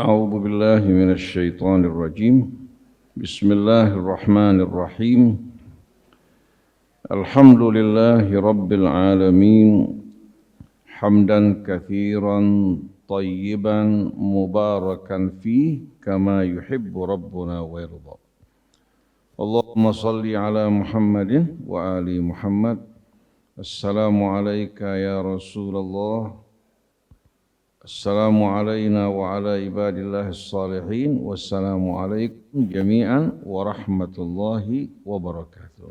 أعوذ بالله من الشيطان الرجيم بسم الله الرحمن الرحيم الحمد لله رب العالمين حمدا كثيرا طيبا مباركا فيه كما يحب ربنا ويرضى اللهم صل على محمد وآل محمد السلام عليك يا رسول الله السلام علينا وعلى عباد الله الصالحين والسلام عليكم جميعا ورحمة الله وبركاته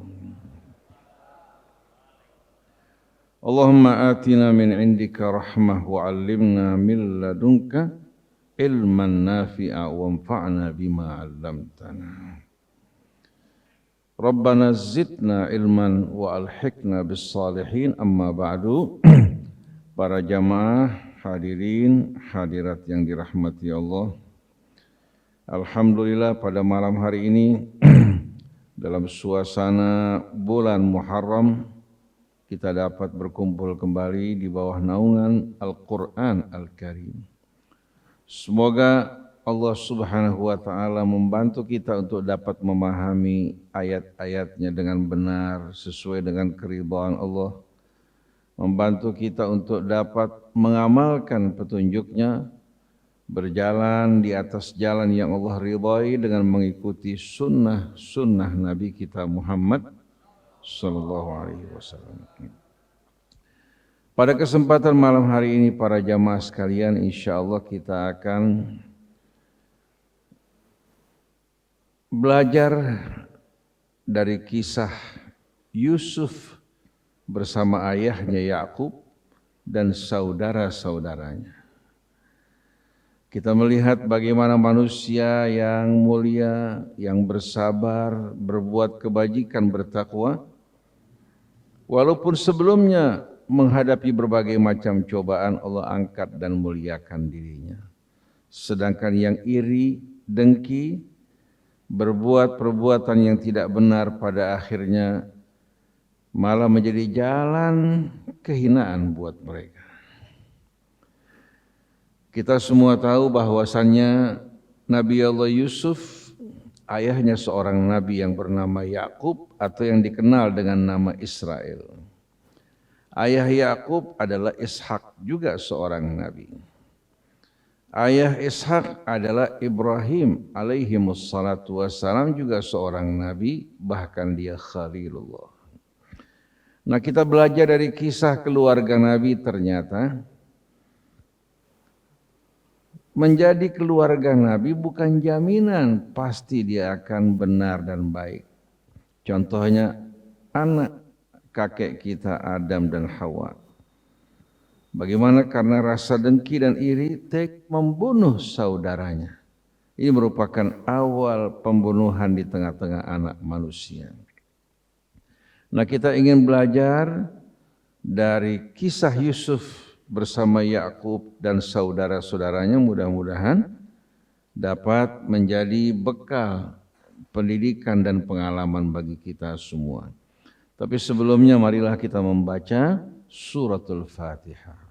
اللهم آتنا من عندك رحمة وعلمنا من لدنك علما نافعا وانفعنا بما علمتنا ربنا زدنا علما وألحقنا بالصالحين أما بعد para jamaah hadirin, hadirat yang dirahmati Allah. Alhamdulillah pada malam hari ini dalam suasana bulan Muharram kita dapat berkumpul kembali di bawah naungan Al-Quran Al-Karim. Semoga Allah Subhanahu wa Ta'ala membantu kita untuk dapat memahami ayat-ayatnya dengan benar sesuai dengan keridhaan Allah. Membantu kita untuk dapat mengamalkan petunjuknya, berjalan di atas jalan yang Allah ridhai dengan mengikuti sunnah Nabi kita Muhammad sallallahu alaihi wasallam. Pada kesempatan malam hari ini para jamaah sekalian, insyaallah kita akan belajar dari kisah Yusuf bersama ayahnya Yakub dan saudara-saudaranya. Kita melihat bagaimana manusia yang mulia, yang bersabar, berbuat kebajikan, bertakwa, walaupun sebelumnya menghadapi berbagai macam cobaan, Allah angkat dan muliakan dirinya. Sedangkan yang iri, dengki, berbuat perbuatan yang tidak benar pada akhirnya malah menjadi jalan kehinaan buat mereka. Kita semua tahu bahwasannya Nabi Allah Yusuf, ayahnya seorang nabi yang bernama Yakub atau yang dikenal dengan nama Israel. Ayah Yakub adalah Ishak, juga seorang nabi. Ayah Ishak adalah Ibrahim alaihimussalatu wassalam, juga seorang nabi, bahkan dia Khalilullah. Nah, kita belajar dari kisah keluarga Nabi, ternyata menjadi keluarga Nabi bukan jaminan pasti dia akan benar dan baik. Contohnya anak kakek kita Adam dan Hawa. Bagaimana karena rasa dengki dan iri membunuh saudaranya. Ini merupakan awal pembunuhan di tengah-tengah anak manusia. Nah, kita ingin belajar dari kisah Yusuf bersama Yakub dan saudara-saudaranya, mudah-mudahan dapat menjadi bekal pendidikan dan pengalaman bagi kita semua. Tapi sebelumnya marilah kita membaca suratul Fatihah.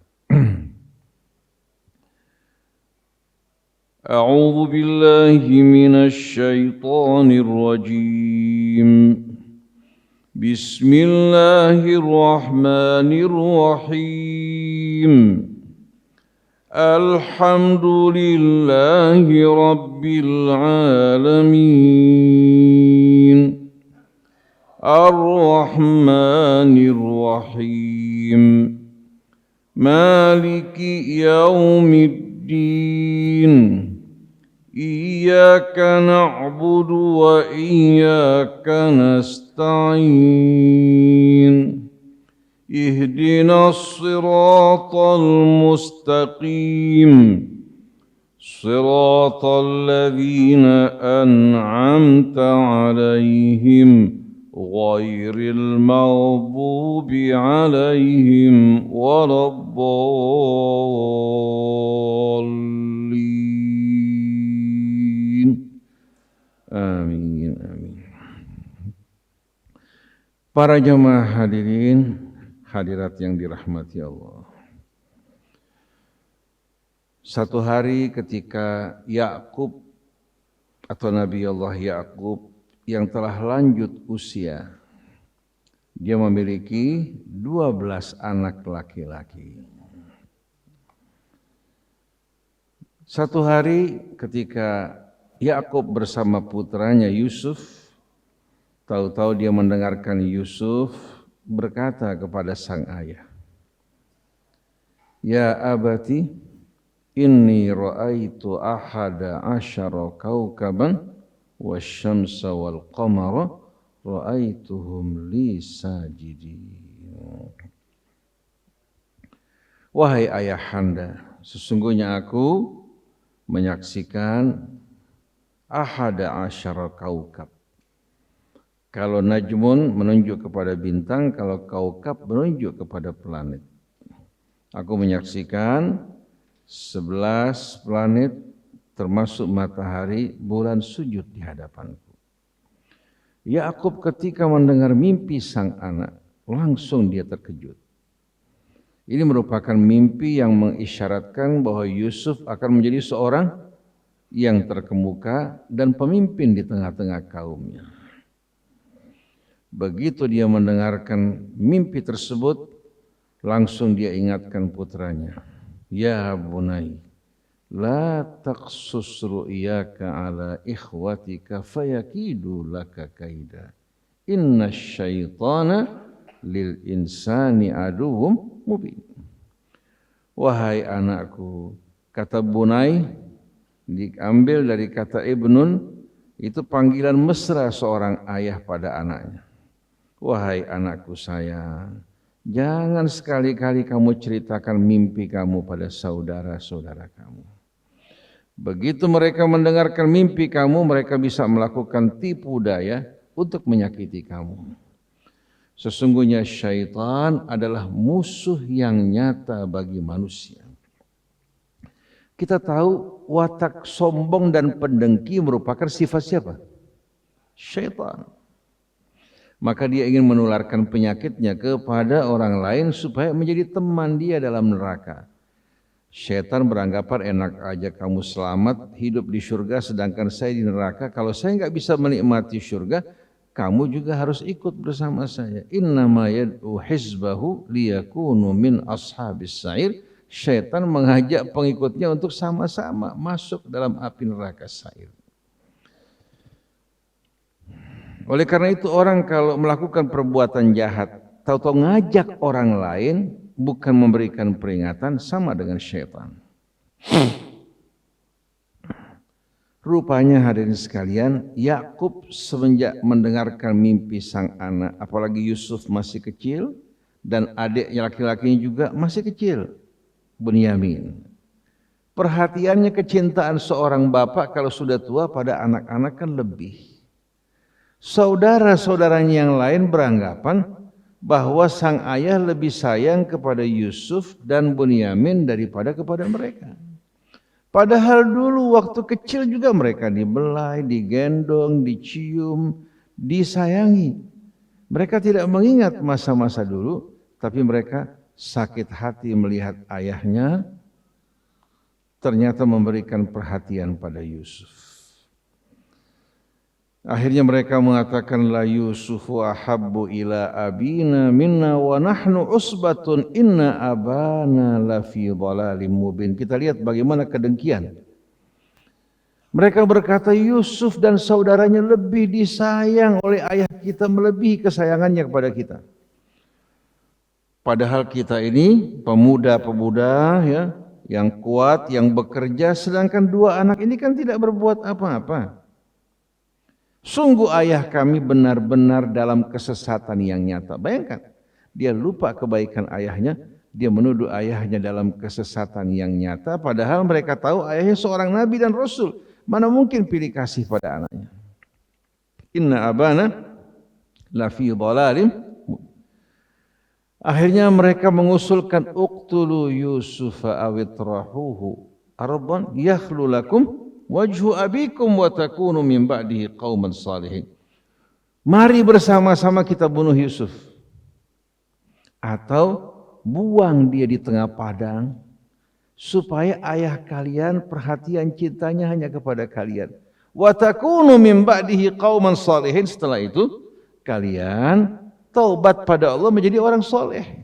A'udzu billahi minasy syaithanir rajim. بسم الله الرحمن الرحيم الحمد لله رب العالمين الرحمن الرحيم مالك يوم الدين إياك نعبد وإياك نستعين اهدنا الصراط المستقيم صراط الذين أنعمت عليهم غير المغضوب عليهم ولا الضالين. Amin, amin. Para jamaah hadirin, hadirat yang dirahmati Allah. Satu hari ketika Yakub atau Nabi Allah Yakub yang telah lanjut usia, dia memiliki 12 anak laki-laki. Satu hari ketika Yakub bersama putranya Yusuf, tahu-tahu dia mendengarkan Yusuf berkata kepada sang ayah, "Ya abati, inni ra'aitu ahada asyara kawkaban wasyamsa wal qamara ra'aituhum li sajidin." Wahai ayahanda, sesungguhnya aku menyaksikan ahada asyara kaukab. Kalau najmun menunjuk kepada bintang, kalau kaukab menunjuk kepada planet. Aku menyaksikan 11 planet termasuk matahari, bulan sujud di hadapanku. Yakub ketika mendengar mimpi sang anak, langsung dia terkejut. Ini merupakan mimpi yang mengisyaratkan bahwa Yusuf akan menjadi seorang yang terkemuka dan pemimpin di tengah-tengah kaumnya. Begitu dia mendengarkan mimpi tersebut, langsung dia ingatkan putranya, "Ya bunai, la taqsus ru'yaka ala ikhwatika fayakidu laka kaida. Inna syaitana lil insani aduwwum mubin." Wahai anakku, kata bunai diambil dari kata ibnun, itu panggilan mesra seorang ayah pada anaknya. Wahai anakku sayang, jangan sekali-kali kamu ceritakan mimpi kamu pada saudara-saudara kamu. Begitu mereka mendengarkan mimpi kamu, mereka bisa melakukan tipu daya untuk menyakiti kamu. Sesungguhnya syaitan adalah musuh yang nyata bagi manusia. Kita tahu watak sombong dan pendengki merupakan sifat siapa? Syaitan. Maka dia ingin menularkan penyakitnya kepada orang lain supaya menjadi teman dia dalam neraka. Syaitan beranggapan enak aja kamu selamat hidup di surga sedangkan saya di neraka. Kalau saya nggak bisa menikmati surga, kamu juga harus ikut bersama saya. Innama yad'u hizbahu liyakunu min ashabis sa'ir. Syaitan mengajak pengikutnya untuk sama-sama masuk dalam api neraka sa'ir. Oleh karena itu orang kalau melakukan perbuatan jahat, tahu-tahu ngajak orang lain, bukan memberikan peringatan, sama dengan syaitan. Rupanya hadirin sekalian, Yakub semenjak mendengarkan mimpi sang anak, apalagi Yusuf masih kecil, dan adiknya laki-lakinya juga masih kecil, Bunyamin. Perhatiannya, kecintaan seorang bapak kalau sudah tua pada anak-anak kan lebih. Saudara-saudaranya yang lain beranggapan bahwa sang ayah lebih sayang kepada Yusuf dan Bunyamin daripada kepada mereka. Padahal dulu waktu kecil juga mereka dibelai, digendong, dicium, disayangi. Mereka tidak mengingat masa-masa dulu, tapi mereka sakit hati melihat ayahnya ternyata memberikan perhatian pada Yusuf. Akhirnya mereka mengatakan, la Yusufu ahabbu ila abina minna wa nahnu usbatun inna abana lafi dhalalim mubin. Kita lihat bagaimana kedengkian. Mereka berkata Yusuf dan saudaranya lebih disayang oleh ayah kita melebihi kesayangannya kepada kita. Padahal kita ini pemuda-pemuda ya, yang kuat, yang bekerja, sedangkan dua anak ini kan tidak berbuat apa-apa. Sungguh ayah kami benar-benar dalam kesesatan yang nyata. Bayangkan, dia lupa kebaikan ayahnya, dia menuduh ayahnya dalam kesesatan yang nyata, padahal mereka tahu ayahnya seorang nabi dan rasul. Mana mungkin pilih kasih pada anaknya. Inna abana lafi dhalalim. Akhirnya mereka mengusulkan uqtulu Yusufa awitrahuhu arban yakhlu lakum wajhu abikum wa takunu min ba'dihi qauman salihin. Mari bersama-sama kita bunuh Yusuf. Atau buang dia di tengah padang supaya ayah kalian perhatian cintanya hanya kepada kalian. Wa takunu min ba'dihi qauman shalihin, setelah itu kalian taubat pada Allah menjadi orang soleh.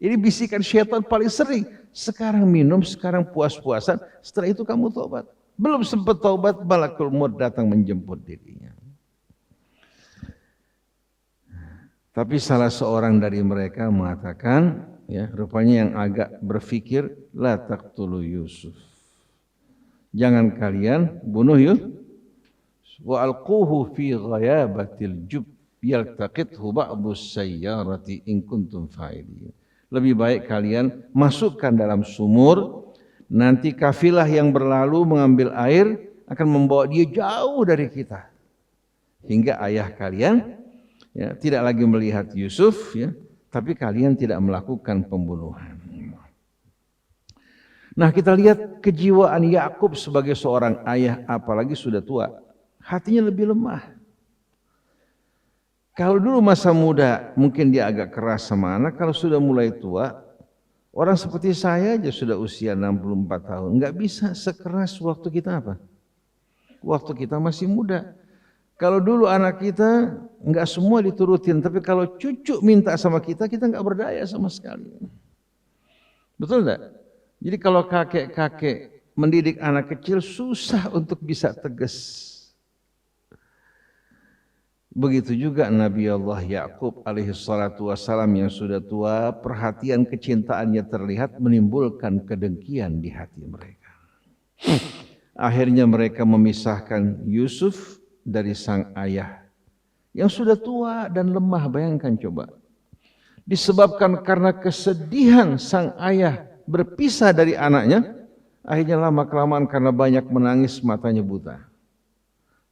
Ini bisikan syaitan paling sering. Sekarang minum, sekarang puas-puasan, setelah itu kamu taubat. Belum sempat taubat, malakul maut datang menjemput dirinya. Tapi salah seorang dari mereka mengatakan, ya, rupanya yang agak berpikir, la taqtulu Yusuf. Jangan kalian bunuh Yusuf. Wa alquhu fi ghayabatil jub yaltaqithu ba'du sayyarati in kuntum fa'ilin. Lebih baik kalian masukkan dalam sumur, nanti kafilah yang berlalu mengambil air akan membawa dia jauh dari kita. Hingga ayah kalian, ya, tidak lagi melihat Yusuf, ya, tapi kalian tidak melakukan pembunuhan. Nah, kita lihat kejiwaan Yakub sebagai seorang ayah, apalagi sudah tua, hatinya lebih lemah. Kalau dulu masa muda mungkin dia agak keras sama anak, kalau sudah mulai tua, orang seperti saya aja sudah usia 64 tahun, nggak bisa sekeras waktu kita apa? Waktu kita masih muda. Kalau dulu anak kita nggak semua diturutin, tapi kalau cucu minta sama kita, kita nggak berdaya sama sekali. Betul enggak? Jadi kalau kakek-kakek mendidik anak kecil susah untuk bisa tegas. Begitu juga Nabi Allah Yakub alaihi salatu wassalam yang sudah tua, perhatian kecintaannya terlihat menimbulkan kedengkian di hati mereka. Akhirnya mereka memisahkan Yusuf dari sang ayah yang sudah tua dan lemah. Bayangkan coba, disebabkan karena kesedihan sang ayah berpisah dari anaknya, akhirnya lama-kelamaan karena banyak menangis matanya buta.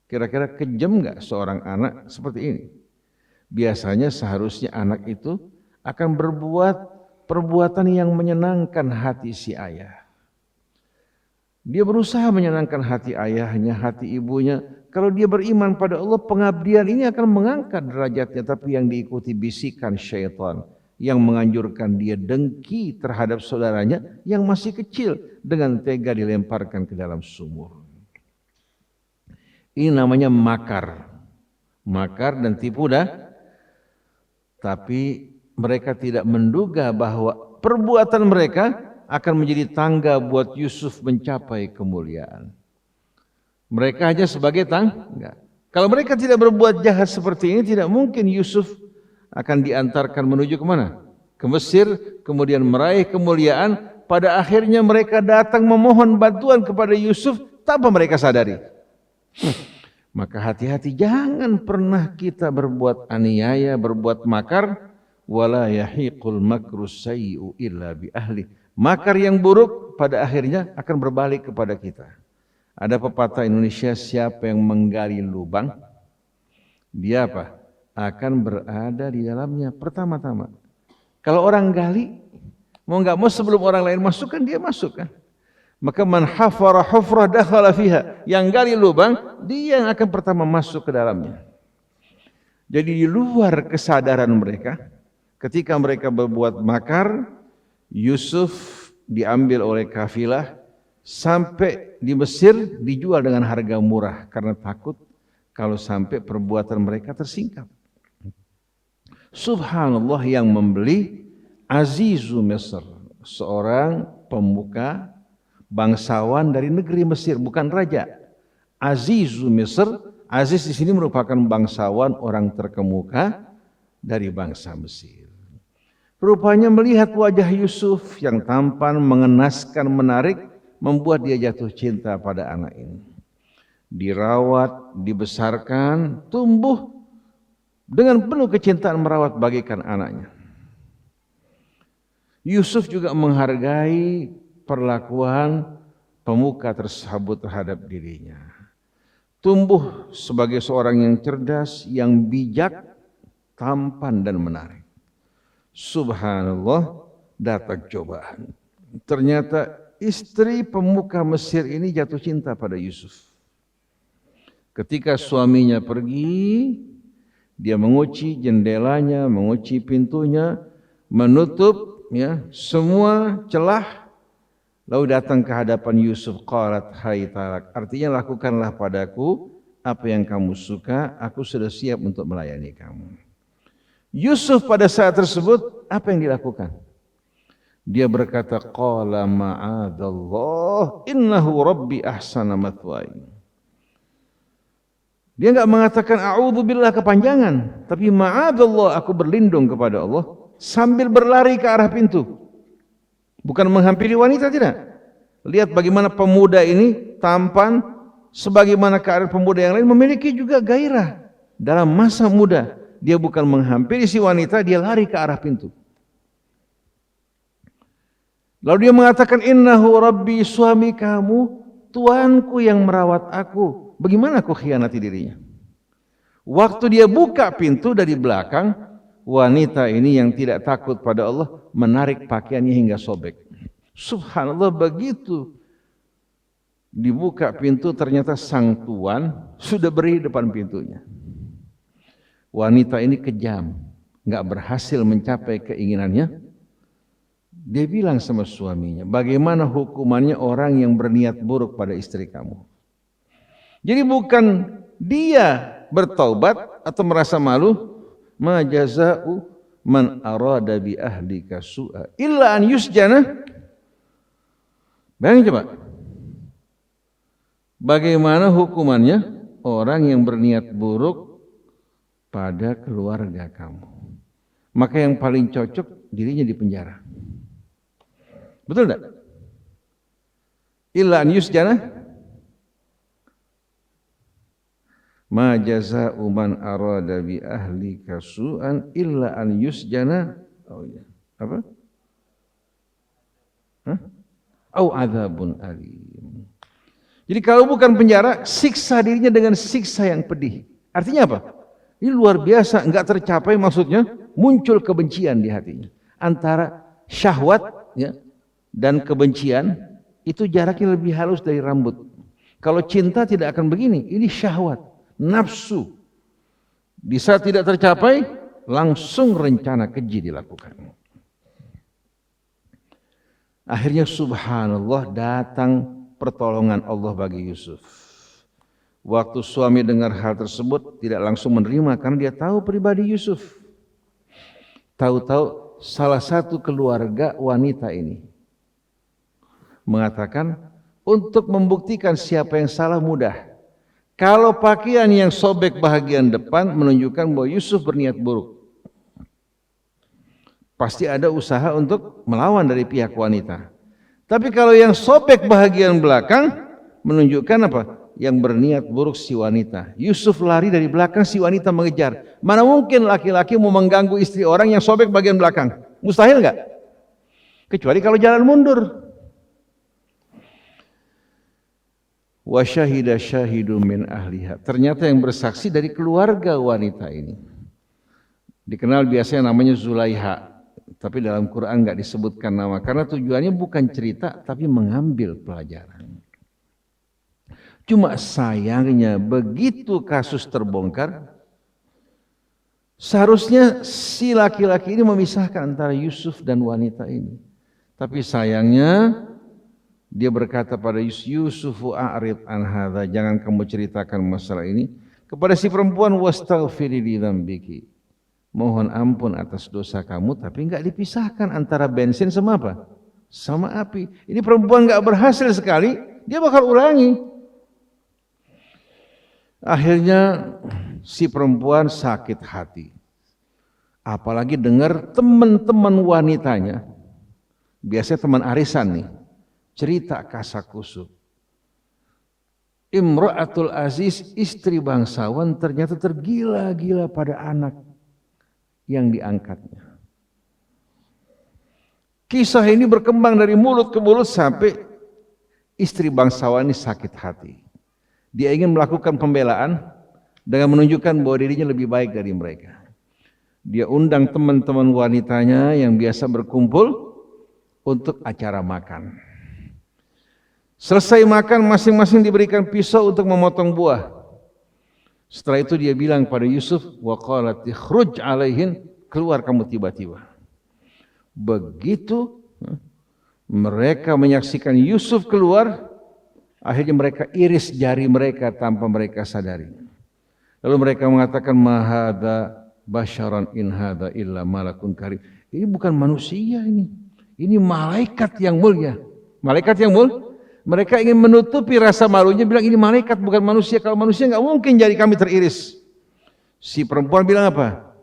Kira-kira kejam nggak seorang anak seperti ini? Biasanya seharusnya anak itu akan berbuat perbuatan yang menyenangkan hati si ayah. Dia berusaha menyenangkan hati ayahnya, hati ibunya. Kalau dia beriman pada Allah, pengabdian ini akan mengangkat derajatnya. Tapi yang diikuti bisikan syaitan yang menganjurkan dia dengki terhadap saudaranya yang masih kecil, dengan tega dilemparkan ke dalam sumur. Ini namanya makar. Makar dan tipu dah. Tapi mereka tidak menduga bahwa perbuatan mereka akan menjadi tangga buat Yusuf mencapai kemuliaan. Mereka hanya sebagai tangga. Kalau mereka tidak berbuat jahat seperti ini, tidak mungkin Yusuf akan diantarkan menuju kemana? Ke Mesir, kemudian meraih kemuliaan. Pada akhirnya mereka datang memohon bantuan kepada Yusuf tanpa mereka sadari. Maka hati-hati, jangan pernah kita berbuat aniaya, berbuat makar. Wala yahiqul makru sayyi'u illa bi ahli. Makar yang buruk pada akhirnya akan berbalik kepada kita. Ada pepatah Indonesia, siapa yang menggali lubang, dia apa? Akan berada di dalamnya pertama-tama. Kalau orang gali, mau nggak mau sebelum orang lain masukkan, dia masukkan. Maka man hafara hufrah dakhala fiha, yang gali lubang dia yang akan pertama masuk ke dalamnya. Jadi di luar kesadaran mereka, ketika mereka berbuat makar, Yusuf diambil oleh kafilah sampai di Mesir, dijual dengan harga murah karena takut kalau sampai perbuatan mereka tersingkap. Subhanallah, yang membeli Azizu Mesir, seorang pemuka bangsawan dari negeri Mesir, bukan raja. Azizu Mesir, Aziz di sini merupakan bangsawan, orang terkemuka dari bangsa Mesir. Rupanya melihat wajah Yusuf yang tampan, mengenaskan, menarik, membuat dia jatuh cinta pada anak ini. Dirawat, dibesarkan, tumbuh dengan penuh kecintaan merawat bagikan anaknya. Yusuf juga menghargai perlakuan pemuka tersebut terhadap dirinya. Tumbuh sebagai seorang yang cerdas, yang bijak, tampan dan menarik. Subhanallah, datang cobaan. Ternyata istri pemuka Mesir ini jatuh cinta pada Yusuf. Ketika suaminya pergi, dia mengunci jendelanya, mengunci pintunya, menutup, ya, semua celah Lalu datang ke hadapan Yusuf, qalat hai talak. Artinya lakukanlah padaku apa yang kamu suka, aku sudah siap untuk melayani kamu. Yusuf pada saat tersebut apa yang dilakukan? Dia berkata, qala ma'adallah innahu rabbi ahsana mathwaya. Dia enggak mengatakan a'udzubillah kepanjangan, tapi ma'adallah, aku berlindung kepada Allah sambil berlari ke arah pintu. Bukan menghampiri wanita, tidak. Lihat bagaimana pemuda ini tampan, sebagaimana keadaan pemuda yang lain memiliki juga gairah dalam masa muda. Dia bukan menghampiri si wanita, dia lari ke arah pintu. Lalu dia mengatakan, innahu rabbi, suami kamu, tuanku yang merawat aku. Bagaimana aku khianati dirinya? Waktu dia buka pintu dari belakang, wanita ini yang tidak takut pada Allah menarik pakaiannya hingga sobek. Subhanallah, begitu dibuka pintu ternyata sang tuan sudah berdiri depan pintunya. Wanita ini kejam, nggak berhasil mencapai keinginannya. Dia bilang sama suaminya, bagaimana hukumannya orang yang berniat buruk pada istri kamu? Jadi bukan dia bertaubat atau merasa malu, ma jaza'u man arada bi ahlika su'a illa an yusjana. Bayangin coba, bagaimana hukumannya orang yang berniat buruk pada keluarga kamu? Maka yang paling cocok dirinya di penjara. Betul tidak? Illa an yusjana. Ma jaza'u man arada bi ahlika su'an illa an yusjana. Oh ya. Apa? Hah? Au adzabun alim. Jadi kalau bukan penjara, siksa dirinya dengan siksa yang pedih. Artinya apa? Ini luar biasa, enggak tercapai maksudnya, muncul kebencian di hatinya. Antara syahwat ya, dan kebencian itu jaraknya lebih halus dari rambut. Kalau cinta tidak akan begini, ini syahwat, nafsu. Di saat tidak tercapai, langsung rencana keji dilakukan. Akhirnya subhanallah datang pertolongan Allah bagi Yusuf. Waktu suami dengar hal tersebut tidak langsung menerima karena dia tahu pribadi Yusuf. Tahu-tahu salah satu keluarga wanita ini mengatakan untuk membuktikan siapa yang salah mudah. Kalau pakaian yang sobek bahagian depan menunjukkan bahwa Yusuf berniat buruk, pasti ada usaha untuk melawan dari pihak wanita. Tapi kalau yang sobek bahagian belakang menunjukkan apa? Yang berniat buruk si wanita. Yusuf lari dari belakang, si wanita mengejar. Mana mungkin laki-laki mau mengganggu istri orang yang sobek bagian belakang? Mustahil enggak? Kecuali kalau jalan mundur. Wa syahida syahidun min ahliha. Ternyata yang bersaksi dari keluarga wanita ini. Dikenal biasanya namanya Zulaiha. Tapi dalam Quran enggak disebutkan nama. Karena tujuannya bukan cerita, tapi mengambil pelajaran. Cuma sayangnya begitu kasus terbongkar, seharusnya si laki-laki ini memisahkan antara Yusuf dan wanita ini. Tapi sayangnya dia berkata pada Yusufu a'rid an hadza, jangan kamu ceritakan masalah ini kepada si perempuan, wastaghfiri li dzambiki. Mohon ampun atas dosa kamu, tapi enggak dipisahkan antara bensin sama apa? Sama api. Ini perempuan enggak berhasil sekali, dia bakal ulangi. Akhirnya si perempuan sakit hati. Apalagi dengar teman-teman wanitanya, biasanya teman arisan nih, cerita kasakusuk. Imra'atul Aziz, istri bangsawan, ternyata tergila-gila pada anak yang diangkatnya. Kisah ini berkembang dari mulut ke mulut sampai istri bangsawan ini sakit hati. Dia ingin melakukan pembelaan dengan menunjukkan bahwa dirinya lebih baik dari mereka. Dia undang teman-teman wanitanya yang biasa berkumpul untuk acara makan. Selesai makan, masing-masing diberikan pisau untuk memotong buah. Setelah itu dia bilang pada Yusuf, wa qalat ikhruj alaihin, keluar kamu tiba-tiba. Begitu Mereka menyaksikan Yusuf keluar, akhirnya mereka iris jari mereka tanpa mereka sadari. Lalu mereka mengatakan, ma hadza basyaran in hadza illa malakun karim. Ini bukan manusia ini. Ini malaikat yang mulia. Malaikat yang mulia. Mereka ingin menutupi rasa malunya, bilang ini malaikat bukan manusia. Kalau manusia nggak mungkin jari kami teriris. Si perempuan bilang apa?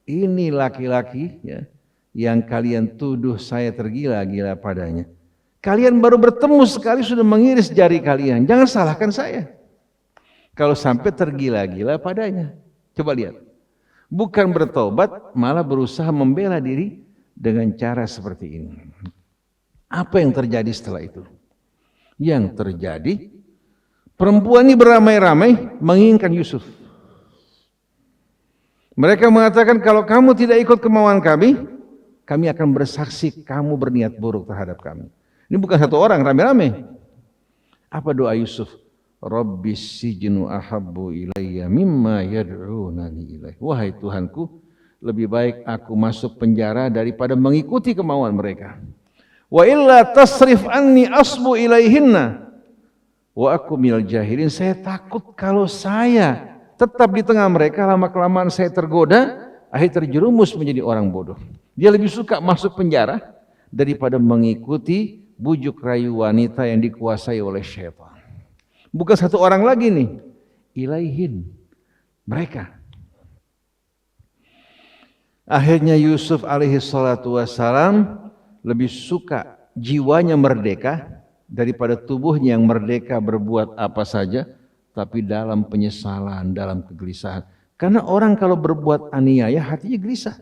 Ini laki-laki ya, yang kalian tuduh saya tergila-gila padanya. Kalian baru bertemu sekali sudah mengiris jari kalian. Jangan salahkan saya. Kalau sampai tergila-gila padanya. Coba lihat. Bukan bertobat, malah berusaha membela diri dengan cara seperti ini. Apa yang terjadi setelah itu? Yang terjadi, perempuan ini beramai-ramai menginginkan Yusuf. Mereka mengatakan kalau kamu tidak ikut kemauan kami akan bersaksi kamu berniat buruk terhadap kami. Ini bukan satu orang, rame-rame. Apa doa Yusuf? Rabbis sijnu ahabbu ilayya mimma yad'unani ilaih. Wahai Tuhanku, lebih baik aku masuk penjara daripada mengikuti kemauan mereka. Wa illa tasrif anni asbu ilaihinna wa aku minal jahilin. Saya takut kalau saya tetap di tengah mereka, lama-kelamaan saya tergoda, akhirnya terjerumus menjadi orang bodoh. Dia lebih suka masuk penjara daripada mengikuti bujuk rayu wanita yang dikuasai oleh syaitan. Bukan satu orang lagi nih, ilaihin, mereka. Akhirnya Yusuf alaihi salatu wassalam lebih suka jiwanya merdeka daripada tubuhnya yang merdeka berbuat apa saja, tapi dalam penyesalan, dalam kegelisahan. Karena orang kalau berbuat aniaya hatinya gelisah.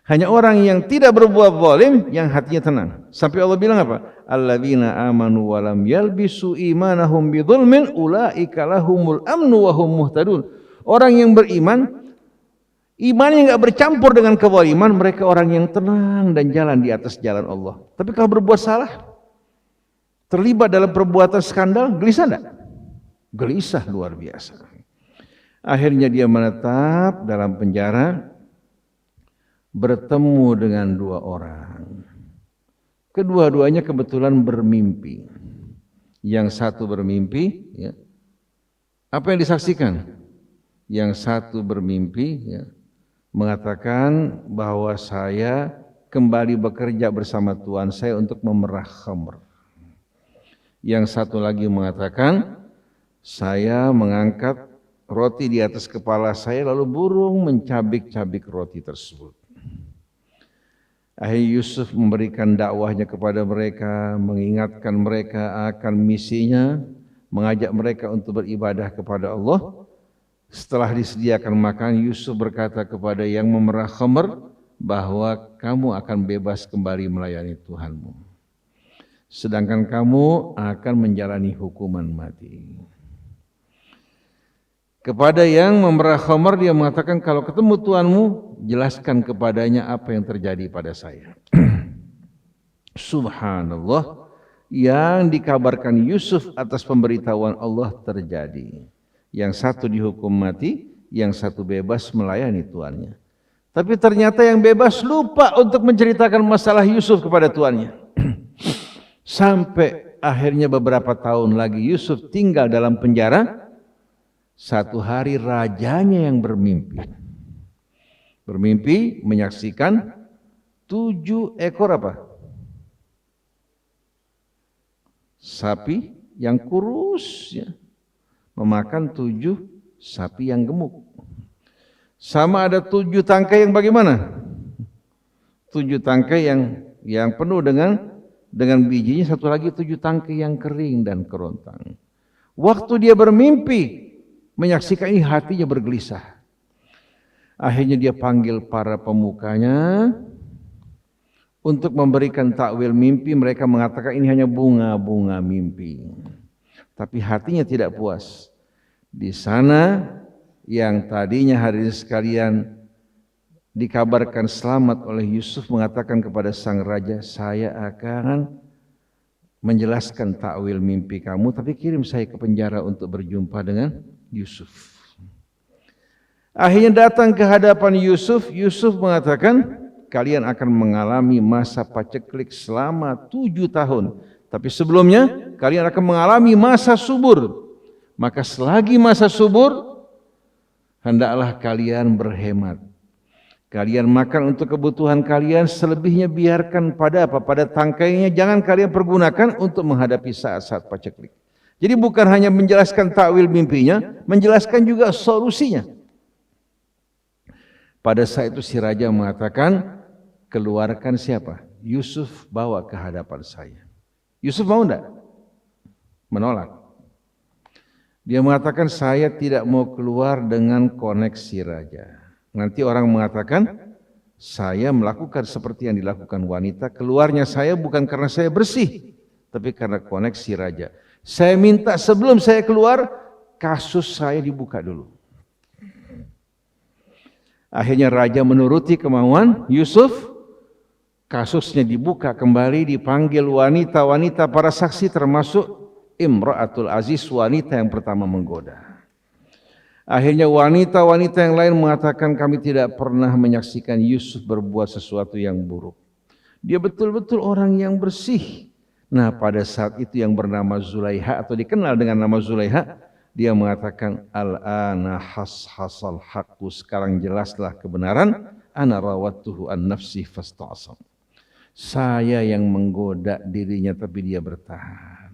Hanya orang yang tidak berbuat zalim yang hatinya tenang. Sampai Allah bilang apa? Alladzina amanu wa lam yalbisu imanahum bidzulmin ulaika lahumul amnu wa hum muhtadun. Orang yang beriman, imannya enggak bercampur dengan kezaliman, mereka orang yang tenang dan jalan di atas jalan Allah. Tapi kalau berbuat salah, terlibat dalam perbuatan skandal, gelisah enggak? Gelisah luar biasa. Akhirnya dia menetap dalam penjara, bertemu dengan dua orang. Kedua-duanya kebetulan bermimpi. Yang satu bermimpi, ya. Apa yang disaksikan? Yang satu bermimpi, ya, mengatakan bahwa saya kembali bekerja bersama Tuhan saya untuk memerah khamr. Yang satu lagi mengatakan, saya mengangkat roti di atas kepala saya lalu burung mencabik-cabik roti tersebut. Akhirnya Yusuf memberikan dakwahnya kepada mereka, mengingatkan mereka akan misinya, mengajak mereka untuk beribadah kepada Allah. Setelah disediakan makan, Yusuf berkata kepada yang memerah khamr bahwa kamu akan bebas kembali melayani Tuhanmu. Sedangkan kamu akan menjalani hukuman mati. Kepada yang memerah khamr dia mengatakan kalau ketemu Tuhanmu jelaskan kepadanya apa yang terjadi pada saya. Subhanallah, yang dikabarkan Yusuf atas pemberitahuan Allah terjadi. Yang satu dihukum mati, yang satu bebas melayani tuannya. Tapi ternyata yang bebas lupa untuk menceritakan masalah Yusuf kepada tuannya. Sampai akhirnya beberapa tahun lagi Yusuf tinggal dalam penjara. Satu hari rajanya yang bermimpi. Bermimpi menyaksikan 7 ekor apa? Sapi yang kurus ya, memakan 7 sapi yang gemuk. Sama ada 7 tangkai yang bagaimana? 7 tangkai yang penuh dengan bijinya, satu lagi 7 tangkai yang kering dan kerontang. Waktu dia bermimpi menyaksikan ini hatinya bergelisah. Akhirnya dia panggil para pemukanya untuk memberikan takwil mimpi. Mereka mengatakan ini hanya bunga-bunga mimpi. Tapi hatinya tidak puas. Di sana yang tadinya hadirin sekalian dikabarkan selamat oleh Yusuf mengatakan kepada sang raja, saya akan menjelaskan takwil mimpi kamu, tapi kirim saya ke penjara untuk berjumpa dengan Yusuf. Akhirnya datang ke hadapan Yusuf. Yusuf mengatakan, kalian akan mengalami masa paceklik selama 7 tahun. Tapi sebelumnya, kalian akan mengalami masa subur. Maka selagi masa subur, hendaklah kalian berhemat. Kalian makan untuk kebutuhan kalian, selebihnya biarkan pada apa? Pada tangkainya, jangan kalian pergunakan untuk menghadapi saat-saat paceklik. Jadi bukan hanya menjelaskan takwil mimpinya, menjelaskan juga solusinya. Pada saat itu si raja mengatakan, keluarkan siapa? Yusuf bawa ke hadapan saya. Yusuf mau enggak? Menolak. Dia mengatakan, saya tidak mau keluar dengan koneksi raja. Nanti orang mengatakan, saya melakukan seperti yang dilakukan wanita. Keluarnya saya bukan karena saya bersih, tapi karena koneksi raja. Saya minta sebelum saya keluar, kasus saya dibuka dulu. Akhirnya raja menuruti kemauan Yusuf. Kasusnya dibuka kembali, dipanggil wanita-wanita para saksi termasuk Imra'atul Aziz, wanita yang pertama menggoda. Akhirnya wanita-wanita yang lain mengatakan, kami tidak pernah menyaksikan Yusuf berbuat sesuatu yang buruk. Dia betul-betul orang yang bersih. Nah, pada saat itu yang bernama Zulaiha atau dikenal dengan nama Zulaiha, dia mengatakan, al-ana hasal haqqu, sekarang jelaslah kebenaran, ana rawattuhu an nafsi fasta'asam. Saya yang menggoda dirinya tapi dia bertahan.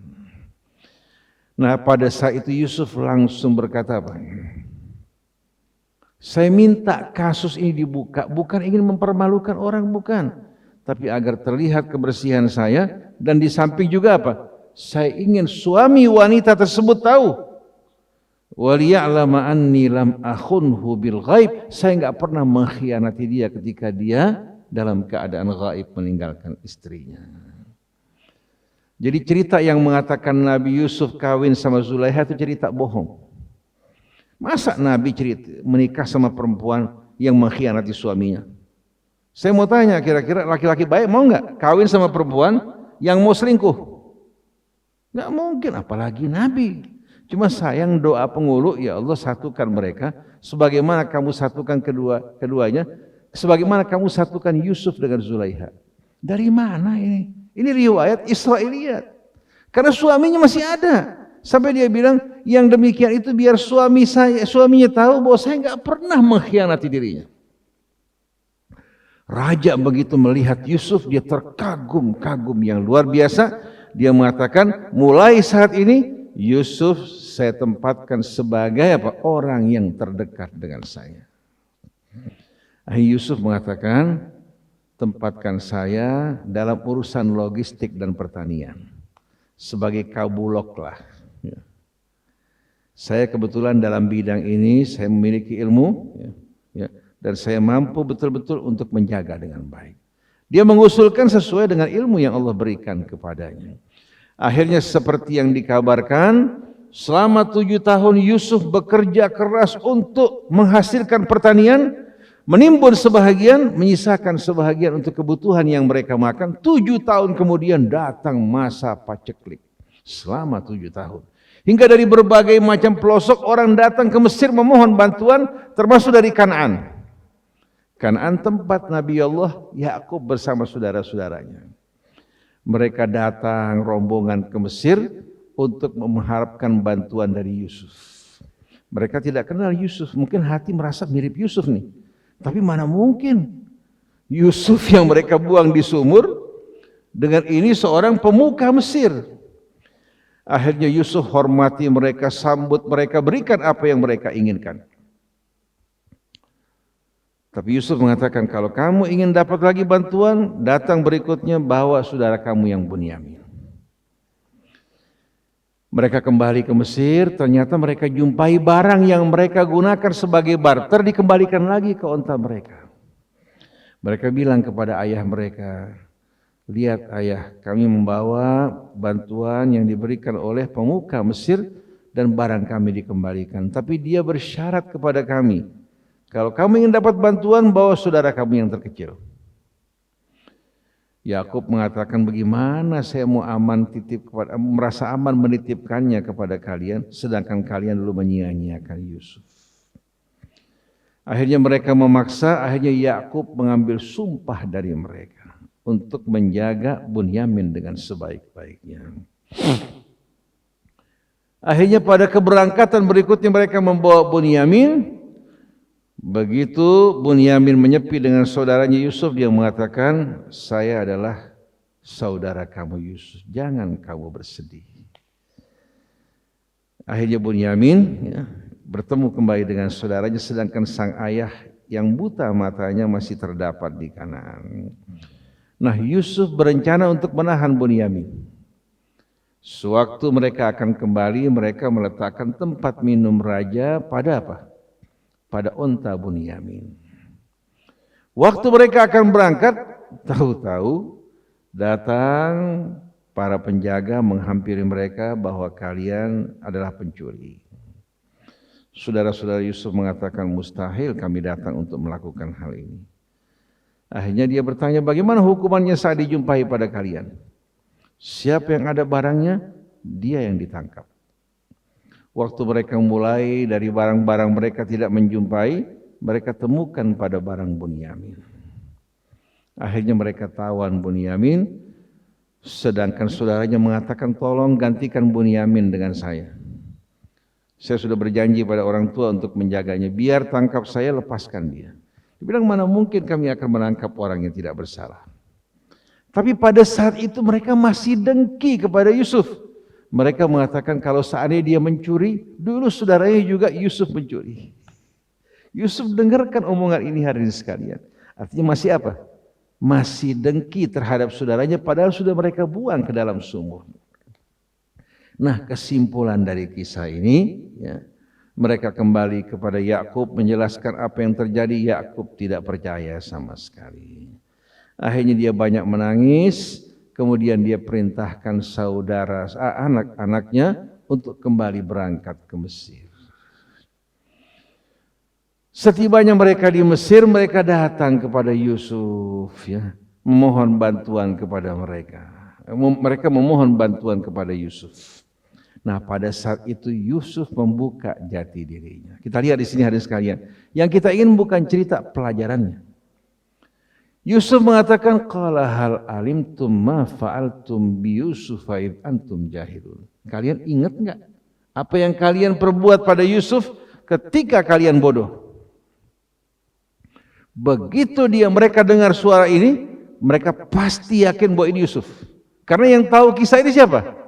Nah, pada saat itu Yusuf langsung berkata apa? Saya minta kasus ini dibuka, bukan ingin mempermalukan orang, bukan. Tapi agar terlihat kebersihan saya, dan di samping juga apa? Saya ingin suami wanita tersebut tahu. Waliya'lama anni lam akhunhu bil ghaib. Saya enggak pernah mengkhianati dia ketika dia dalam keadaan gaib meninggalkan istrinya. Jadi cerita yang mengatakan Nabi Yusuf kawin sama Zulaiha itu cerita bohong. Masa Nabi menikah sama perempuan yang mengkhianati suaminya? Saya mau tanya, kira-kira laki-laki baik mau nggak kawin sama perempuan yang mau selingkuh? Nggak mungkin, apalagi Nabi. Cuma sayang doa pengulu, ya Allah satukan mereka, sebagaimana kamu satukan keduanya, sebagaimana kamu satukan Yusuf dengan Zulaiha. Dari mana ini? Ini riwayat Israiliyat. Karena suaminya masih ada. Sampai dia bilang, yang demikian itu biar suaminya tahu bahwa saya nggak pernah mengkhianati dirinya. Raja begitu melihat Yusuf, dia terkagum-kagum yang luar biasa. Dia mengatakan, mulai saat ini Yusuf saya tempatkan sebagai apa? Orang yang terdekat dengan saya. Yusuf mengatakan, tempatkan saya dalam urusan logistik dan pertanian. Sebagai kabulok lah. Saya kebetulan dalam bidang ini, saya memiliki ilmu, dan saya mampu betul-betul untuk menjaga dengan baik. Dia mengusulkan sesuai dengan ilmu yang Allah berikan kepadanya. Akhirnya seperti yang dikabarkan, selama 7 tahun Yusuf bekerja keras untuk menghasilkan pertanian, menimbun sebahagian, menyisakan sebahagian untuk kebutuhan yang mereka makan. 7 tahun kemudian datang masa paceklik. Selama 7 tahun. Hingga dari berbagai macam pelosok orang datang ke Mesir memohon bantuan, termasuk dari Kanaan. Kanaan tempat Nabi Allah Yakub bersama saudara-saudaranya. Mereka datang rombongan ke Mesir untuk mengharapkan bantuan dari Yusuf. Mereka tidak kenal Yusuf, mungkin hati merasa mirip Yusuf nih. Tapi mana mungkin Yusuf yang mereka buang di sumur dengan ini seorang pemuka Mesir. Akhirnya Yusuf hormati mereka, sambut mereka, berikan apa yang mereka inginkan. Tapi Yusuf mengatakan, kalau kamu ingin dapat lagi bantuan, datang berikutnya bawa saudara kamu yang Bunyamin. Mereka kembali ke Mesir, ternyata mereka jumpai barang yang mereka gunakan sebagai barter dikembalikan lagi ke onta mereka. Mereka bilang kepada ayah mereka, lihat ayah, kami membawa bantuan yang diberikan oleh pemuka Mesir dan barang kami dikembalikan. Tapi dia bersyarat kepada kami, kalau kamu ingin dapat bantuan, bawa saudara kamu yang terkecil. Yakub mengatakan, bagaimana saya mau merasa aman menitipkannya kepada kalian, sedangkan kalian dulu menyia-nyiakan Yusuf. Akhirnya mereka memaksa, akhirnya Yakub mengambil sumpah dari mereka untuk menjaga Bunyamin dengan sebaik-baiknya. Akhirnya pada keberangkatan berikutnya mereka membawa Bunyamin. Begitu Bunyamin menyepi dengan saudaranya Yusuf, dia mengatakan, saya adalah saudara kamu Yusuf, jangan kamu bersedih. Akhirnya Bunyamin bertemu kembali dengan saudaranya, sedangkan sang ayah yang buta matanya masih terdapat di Kanaan. Nah, Yusuf berencana untuk menahan Bunyamin. Sewaktu mereka akan kembali, mereka meletakkan tempat minum raja pada apa? Pada unta Bunyamin. Waktu mereka akan berangkat, tahu-tahu datang para penjaga menghampiri mereka bahwa kalian adalah pencuri. Saudara-saudara Yusuf mengatakan, mustahil kami datang untuk melakukan hal ini. Akhirnya dia bertanya, bagaimana hukumannya saat dijumpai pada kalian? Siapa yang ada barangnya, dia yang ditangkap. Waktu mereka mulai dari barang-barang mereka tidak menjumpai, mereka temukan pada barang Bunyamin. Akhirnya mereka tawan Bunyamin, sedangkan saudaranya mengatakan, tolong gantikan Bunyamin dengan saya. Saya sudah berjanji pada orang tua untuk menjaganya. Biar tangkap saya, lepaskan dia. Dia bilang, mana mungkin kami akan menangkap orang yang tidak bersalah. Tapi pada saat itu mereka masih dengki kepada Yusuf. Mereka mengatakan kalau seandainya dia mencuri, dulu saudaranya juga Yusuf mencuri. Yusuf dengarkan omongan ini hari ini sekalian. Artinya masih apa? Masih dengki terhadap saudaranya, padahal sudah mereka buang ke dalam sumur. Nah, kesimpulan dari kisah ini, mereka kembali kepada Yakub menjelaskan apa yang terjadi. Yakub tidak percaya sama sekali. Akhirnya dia banyak menangis. Kemudian dia perintahkan saudara anak-anaknya untuk kembali berangkat ke Mesir. Setibanya mereka di Mesir, mereka datang kepada Yusuf, memohon bantuan kepada mereka. Mereka memohon bantuan kepada Yusuf. Nah, pada saat itu Yusuf membuka jati dirinya. Kita lihat di sini hadirin sekalian. Yang kita ingin bukan cerita pelajarannya. Yusuf mengatakan, qala hal alimtum ma fa'altum bi Yusuf id antum jahilun. Kalian ingat enggak apa yang kalian perbuat pada Yusuf ketika kalian bodoh? Begitu mereka dengar suara ini, mereka pasti yakin bahwa ini Yusuf. Karena yang tahu kisah ini siapa?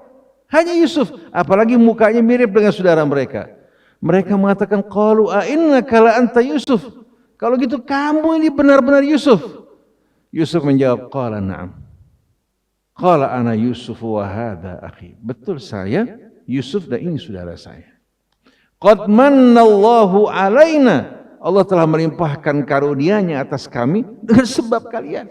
Hanya Yusuf, apalagi mukanya mirip dengan saudara mereka. Mereka mengatakan, qalu a innaka la anta Yusuf. Kalau gitu kamu ini benar-benar Yusuf. Yusuf menjawab, qala na'am. Qala ana Yusuf wa hadha akhi. Betul, saya Yusuf dan ini saudara saya. Qad mannallahu alaina. Allah telah melimpahkan karunia-Nya atas kami dengan sebab kalian.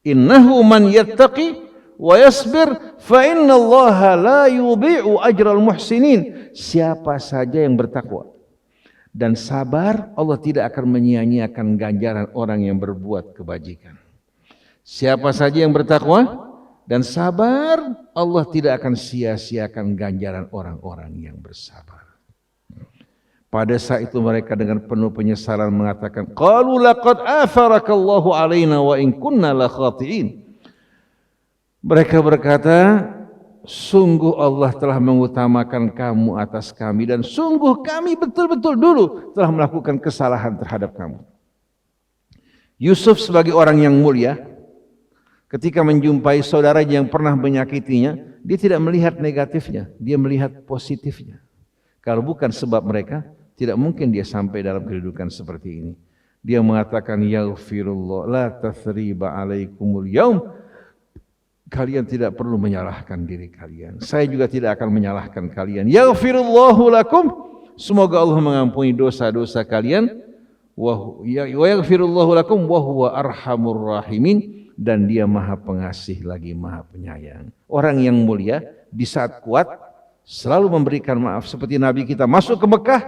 Innahu man yattaqi wa yasbir fa innallaha la yudhi'u ajral muhsinin. Siapa saja yang bertakwa dan sabar, Allah tidak akan menyia-nyiakan ganjaran orang yang berbuat kebajikan. Siapa saja yang bertakwa dan sabar, Allah tidak akan sia-siakan ganjaran orang-orang yang bersabar. Pada saat itu mereka dengan penuh penyesalan mengatakan, qalu laqad atharakallahu alaina wa in kunna la khati'in. Mereka berkata, sungguh Allah telah mengutamakan kamu atas kami dan sungguh kami betul-betul dulu telah melakukan kesalahan terhadap kamu. Yusuf sebagai orang yang mulia, ketika menjumpai saudaranya yang pernah menyakitinya, dia tidak melihat negatifnya, dia melihat positifnya. Kalau bukan sebab mereka, tidak mungkin dia sampai dalam kedudukan seperti ini. Dia mengatakan, yaghfirullah la tathriba alaikumul yaum. Kalian tidak perlu menyalahkan diri kalian. Saya juga tidak akan menyalahkan kalian. Yaghfirullahu lakum. Semoga Allah mengampuni dosa-dosa kalian. Wa yaghfirullahu lakum wa huwa arhamur rahimin. Dan dia maha pengasih lagi maha penyayang. Orang yang mulia di saat kuat selalu memberikan maaf. Seperti Nabi kita masuk ke Mekah,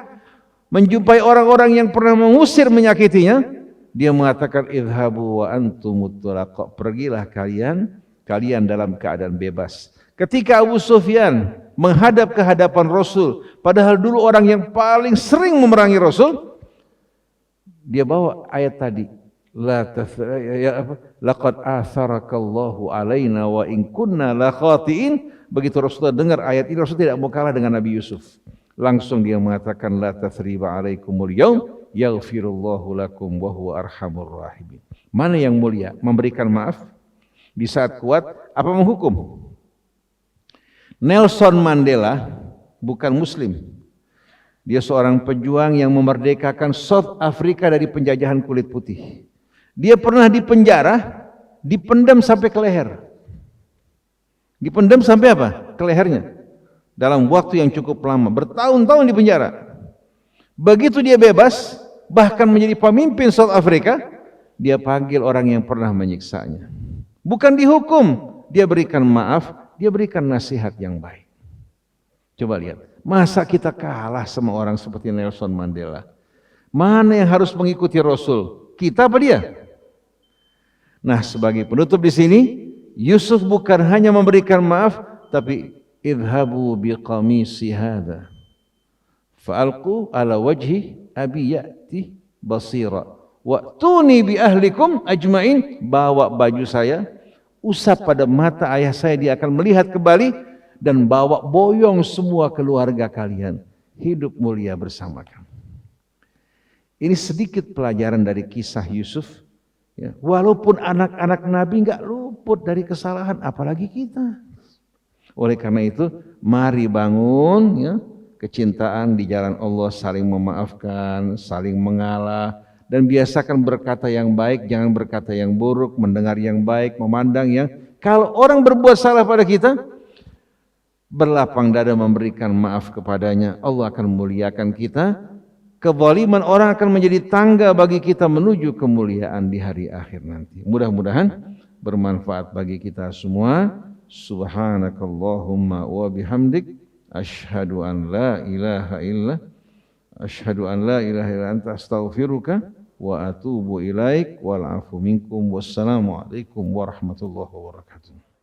menjumpai orang-orang yang pernah mengusir menyakitinya, dia mengatakan, idhabu wa antumut tulaqa. Pergilah kalian dalam keadaan bebas. Ketika Abu Sufyan menghadap ke hadapan Rasul, padahal dulu orang yang paling sering memerangi Rasul, dia bawa ayat tadi, laqad atharakallahu alaina wa in kunna la khatiin. Begitu Rasulullah dengar ayat ini, Rasul tidak mau kalah dengan Nabi Yusuf. Langsung dia mengatakan, la tathriba alaikumul yaum yaghfirullahu lakum wa huwa arhamur rahimin. Mana yang mulia? Memberikan maaf di saat kuat apa menghukum? Nelson Mandela bukan muslim. Dia seorang pejuang yang memerdekakan South Africa dari penjajahan kulit putih. Dia pernah dipenjara, dipendam sampai ke leher. Dipendam sampai apa? Ke lehernya. Dalam waktu yang cukup lama, bertahun-tahun di penjara. Begitu dia bebas, bahkan menjadi pemimpin South Africa, dia panggil orang yang pernah menyiksanya. Bukan dihukum, dia berikan maaf, dia berikan nasihat yang baik. Coba lihat, masa kita kalah sama orang seperti Nelson Mandela? Mana yang harus mengikuti Rasul? Kita apa dia? Nah, sebagai penutup di sini, Yusuf bukan hanya memberikan maaf, tapi idhabu biqamisi hadha fa'alqu ala wajhi abi ya'ti basira wa'tuni bi ahlikum ajmain. Bawa baju saya, usap pada mata ayah saya, dia akan melihat kembali, dan bawa boyong semua keluarga kalian, hidup mulia bersama kami. Ini sedikit pelajaran dari kisah Yusuf. Ya, walaupun anak-anak Nabi nggak luput dari kesalahan, apalagi kita. Oleh karena itu, mari bangun ya, kecintaan di jalan Allah, saling memaafkan, saling mengalah, dan biasakan berkata yang baik, jangan berkata yang buruk, mendengar yang baik, memandang yang. Kalau orang berbuat salah pada kita, berlapang dada memberikan maaf kepadanya, Allah akan memuliakan kita. Kezaliman orang akan menjadi tangga bagi kita menuju kemuliaan di hari akhir nanti. Mudah-mudahan bermanfaat bagi kita semua. Subhanakallahumma wa bihamdik asyhadu an la ilaha illa anta astaghfiruka wa atubu ilaik wal afu minkum. Wassalamu alaikum warahmatullahi wabarakatuh.